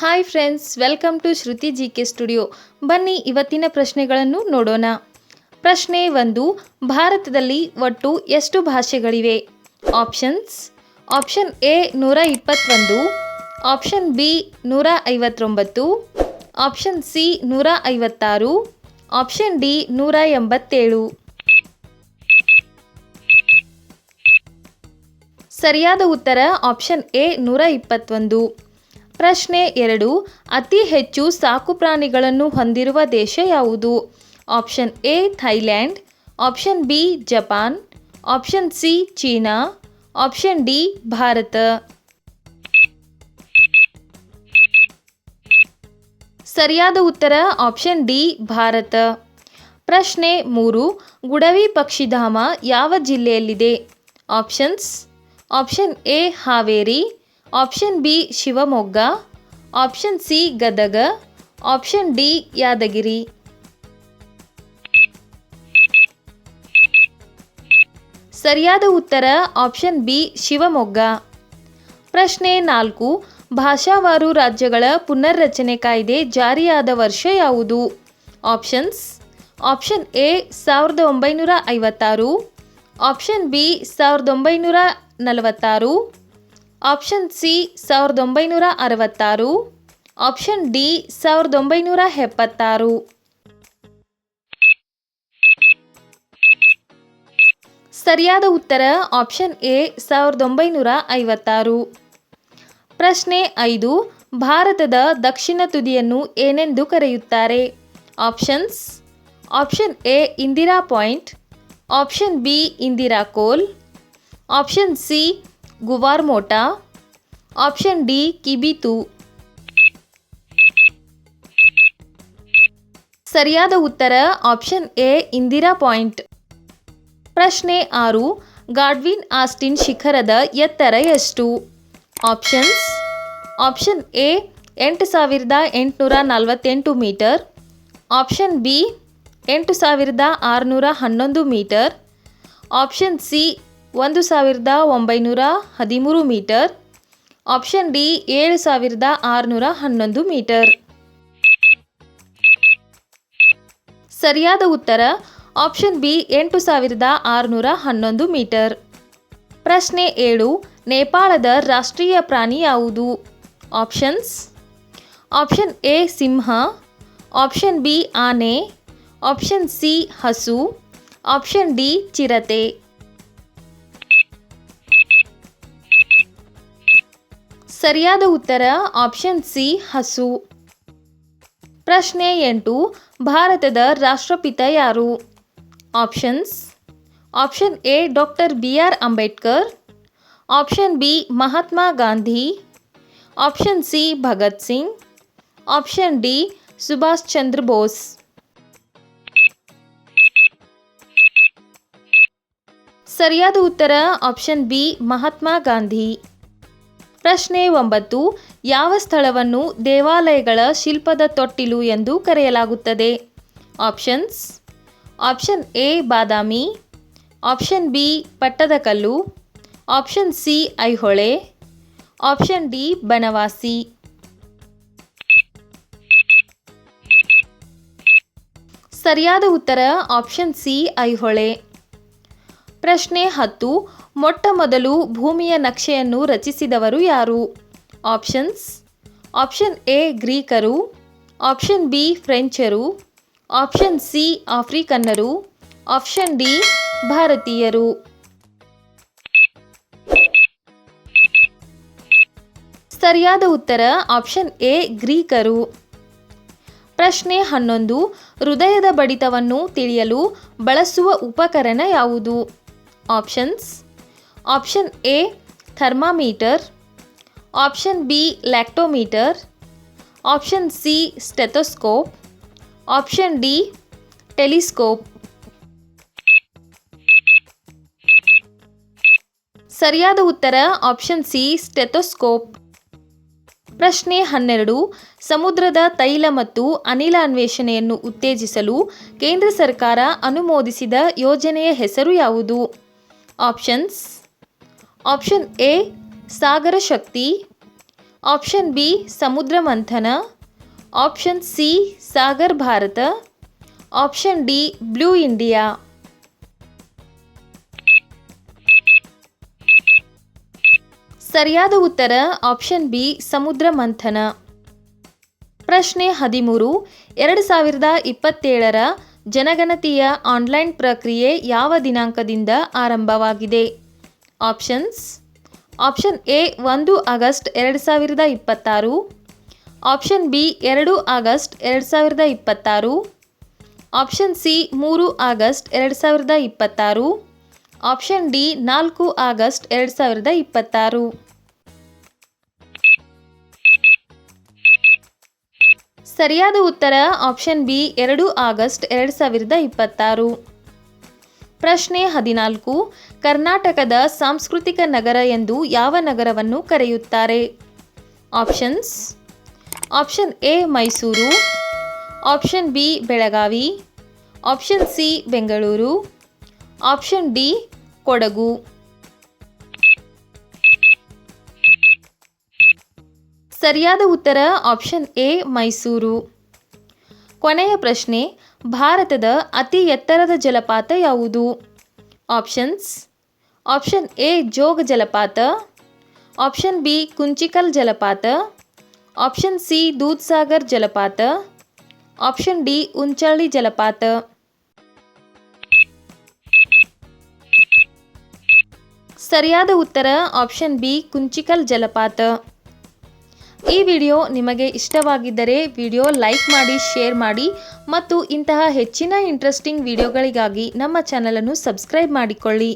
Hi friends, welcome to Shruti G K studio. ಬನ್ನಿ ಇವತ್ತಿನ ಪ್ರಶ್ನೆಗಳನ್ನು ನೋಡೋಣ. ಪ್ರಶ್ನೆ 1. ಭಾರತದಲ್ಲಿ ಒಟ್ಟು ಎಷ್ಟು ಭಾಷೆಗಳಿವೆ? Options: option A 121, option B 159, option C 156, option D 187. ಸರಿಯಾದ ಉತ್ತರ ಆಪ್ಷನ್ ಎ 121. ಪ್ರಶ್ನೆ 2. ಅತಿ ಹೆಚ್ಚು ಸಾಕುಪ್ರಾಣಿಗಳನ್ನು ಹೊಂದಿರುವ ದೇಶ ಯಾವುದು? Option A Thailand, option B Japan, option C China, option D Bharat. ಸರಿಯಾದ ಉತ್ತರ ಆಪ್ಷನ್ ಡಿ ಭಾರತ. ಪ್ರಶ್ನೆ 3. ಗುಡವಿ ಪಕ್ಷಿಧಾಮ ಯಾವ ಜಿಲ್ಲೆಯಲ್ಲಿದೆ? Options: option A Haveri, option B Shivamogga, option C Gadag, option D Yadgir. ಸರಿಯಾದ ಉತ್ತರ ಆಪ್ಷನ್ ಬಿ ಶಿವಮೊಗ್ಗ. ಪ್ರಶ್ನೆ 4. ಭಾಷಾವಾರು ರಾಜ್ಯಗಳ ಪುನರ್ರಚನೆ ಕಾಯ್ದೆ ಜಾರಿಯಾದ ವರ್ಷ ಯಾವುದು? Options: option A 1956, option B 1946, option C 1966, option D 1976. ಸರಿಯಾದ ಉತ್ತರ ಆಪ್ಷನ್ ಎ 1956. ಪ್ರಶ್ನೆ 5. ಭಾರತದ ದಕ್ಷಿಣ ತುದಿಯನ್ನು ಏನೆಂದು ಕರೆಯುತ್ತಾರೆ? Options: option A Indira point, option B Indira ಕೋಲ್, ಆಪ್ಷನ್ ಸಿ ಗುವಾರ್ ಮೋಟಾ, ಆಪ್ಷನ್ ಡಿ ಕಿಬಿತು. ಸರಿಯಾದ ಉತ್ತರ ಆಪ್ಷನ್ ಎ ಇಂದಿರಾ ಪಾಯಿಂಟ್. ಪ್ರಶ್ನೆ 6. ಗಾಡ್ವಿನ್ ಆಸ್ಟಿನ್ ಶಿಖರದ ಎತ್ತರ ಎಷ್ಟು? Options: option A 8848 metre, option B 8611 metre, option C 1913 metre, option D 7611 metre. ಸರಿಯಾದ ಉತ್ತರ ಆಪ್ಷನ್ ಬಿ 8611 ಮೀಟರ್. ಪ್ರಶ್ನೆ 7. ನೇಪಾಳದ ರಾಷ್ಟ್ರೀಯ ಪ್ರಾಣಿ ಯಾವುದು? Options: option A Simha, option B ಆನೆ, ಆಪ್ಷನ್ ಸಿ ಹಸು, ಆಪ್ಷನ್ ಡಿ ಚಿರತೆ. ಸರಿಯಾದ ಉತ್ತರ ಆಪ್ಷನ್ ಸಿ ಹಸು. ಪ್ರಶ್ನೆ 8. ಭಾರತದ ರಾಷ್ಟ್ರಪಿತ ಯಾರು? Options: option A doctor BR Ambedkar, option B Mahatma Gandhi, option C Bhagat Singh, option D Subhash Chandra Bose. ಸರಿಯಾದ ಉತ್ತರ ಆಪ್ಷನ್ ಬಿ ಮಹಾತ್ಮ ಗಾಂಧಿ. ಪ್ರಶ್ನೆ 9. ಯಾವ ಸ್ಥಳವನ್ನು ದೇವಾಲಯಗಳ ಶಿಲ್ಪದ ತೊಟ್ಟಿಲು ಎಂದು ಕರೆಯಲಾಗುತ್ತದೆ? Options: option A Badami, option B Pattadakal, option C Aihole, option D Banavasi. ಸರಿಯಾದ ಉತ್ತರ ಆಪ್ಷನ್ ಸಿ ಐಹೊಳೆ. ಪ್ರಶ್ನೆ 10. ಮೊಟ್ಟ ಮೊದಲು ಭೂಮಿಯ ನಕ್ಷೆಯನ್ನು ರಚಿಸಿದವರು ಯಾರು? ಆಪ್ಷನ್ಸ್: ಆಪ್ಷನ್ ಎ ಗ್ರೀಕರು, ಆಪ್ಷನ್ ಬಿ ಫ್ರೆಂಚರು, ಆಪ್ಷನ್ ಸಿ ಆಫ್ರಿಕನ್ನರು, ಆಪ್ಷನ್ ಡಿ ಭಾರತೀಯರು. ಸರಿಯಾದ ಉತ್ತರ ಆಪ್ಷನ್ ಎ ಗ್ರೀಕರು. ಪ್ರಶ್ನೆ 11. ಹೃದಯದ ಬಡಿತವನ್ನು ತಿಳಿಯಲು ಬಳಸುವ ಉಪಕರಣ ಯಾವುದು? Options: option A thermometer, option B lactometer, option C stethoscope, option D telescope. ಸರಿಯಾದ ಉತ್ತರ ಆಪ್ಷನ್ ಸಿ ಸ್ಟೆಥೋಸ್ಕೋಪ್. ಪ್ರಶ್ನೆ 12. ಸಮುದ್ರದ ತೈಲ ಮತ್ತು ಅನಿಲ ಅನ್ವೇಷಣೆಯನ್ನು ಉತ್ತೇಜಿಸಲು ಕೇಂದ್ರ ಸರ್ಕಾರ ಅನುಮೋದಿಸಿದ ಯೋಜನೆಯ ಹೆಸರು ಯಾವುದು? Options: option A Sagar Shakti, option B Samudra Manthan, option C Sagar Bharat, option D blue India. ಸರಿಯಾದ ಉತ್ತರ ಆಪ್ಷನ್ ಬಿ ಸಮುದ್ರ ಮಂಥನ. ಪ್ರಶ್ನೆ 13. 2027ರ ಜನಗಣತಿಯ ಆನ್ಲೈನ್ ಪ್ರಕ್ರಿಯೆ ಯಾವ ದಿನಾಂಕದಿಂದ ಆರಂಭವಾಗಿದೆ? Option A 1 August 2026, option B 2 August 2026, option C 3 August 2026, option D 4 August 2026. ಸರಿಯಾದ ಉತ್ತರ ಆಪ್ಷನ್ ಬಿ 2 ಆಗಸ್ಟ್ 2026. ಪ್ರಶ್ನೆ 14. ಕರ್ನಾಟಕದ ಸಾಂಸ್ಕೃತಿಕ ನಗರ ಎಂದು ಯಾವ ನಗರವನ್ನು ಕರೆಯುತ್ತಾರೆ? Option A Mysuru, option B Belagavi, option C Bengaluru, option D Kodagu. ಸರಿಯಾದ ಉತ್ತರ ಆಪ್ಷನ್ ಎ ಮೈಸೂರು. ಕೊನೆಯ ಪ್ರಶ್ನೆ. ಭಾರತದ ಅತಿ ಎತ್ತರದ ಜಲಪಾತ ಯಾವುದು? ಆಪ್ಷನ್ ಎ ಜೋಗ ಜಲಪಾತ, ಆಪ್ಷನ್ ಬಿ ಕುಂಚಿಕಲ್ ಜಲಪಾತ, ಆಪ್ಷನ್ ಸಿ ದೂದ್ಸಾಗರ್ ಜಲಪಾತ, ಆಪ್ಷನ್ ಡಿ ಉಂಚಳ್ಳಿ ಜಲಪಾತ. ಸರಿಯಾದ ಉತ್ತರ ಆಪ್ಷನ್ ಬಿ ಕುಂಚಿಕಲ್ ಜಲಪಾತ. ಈ ವಿಡಿಯೋ ನಿಮಗೆ ಇಷ್ಟವಾಗಿದ್ದರೆ ವಿಡಿಯೋ ಲೈಕ್ ಮಾಡಿ, ಶೇರ್ ಮಾಡಿ ಮತ್ತು ಇಂತಹ ಹೆಚ್ಚಿನ ಇಂಟ್ರೆಸ್ಟಿಂಗ್ ವಿಡಿಯೋಗಳಿಗಾಗಿ ನಮ್ಮ ಚಾನಲನ್ನು ಸಬ್ಸ್ಕ್ರೈಬ್ ಮಾಡಿಕೊಳ್ಳಿ.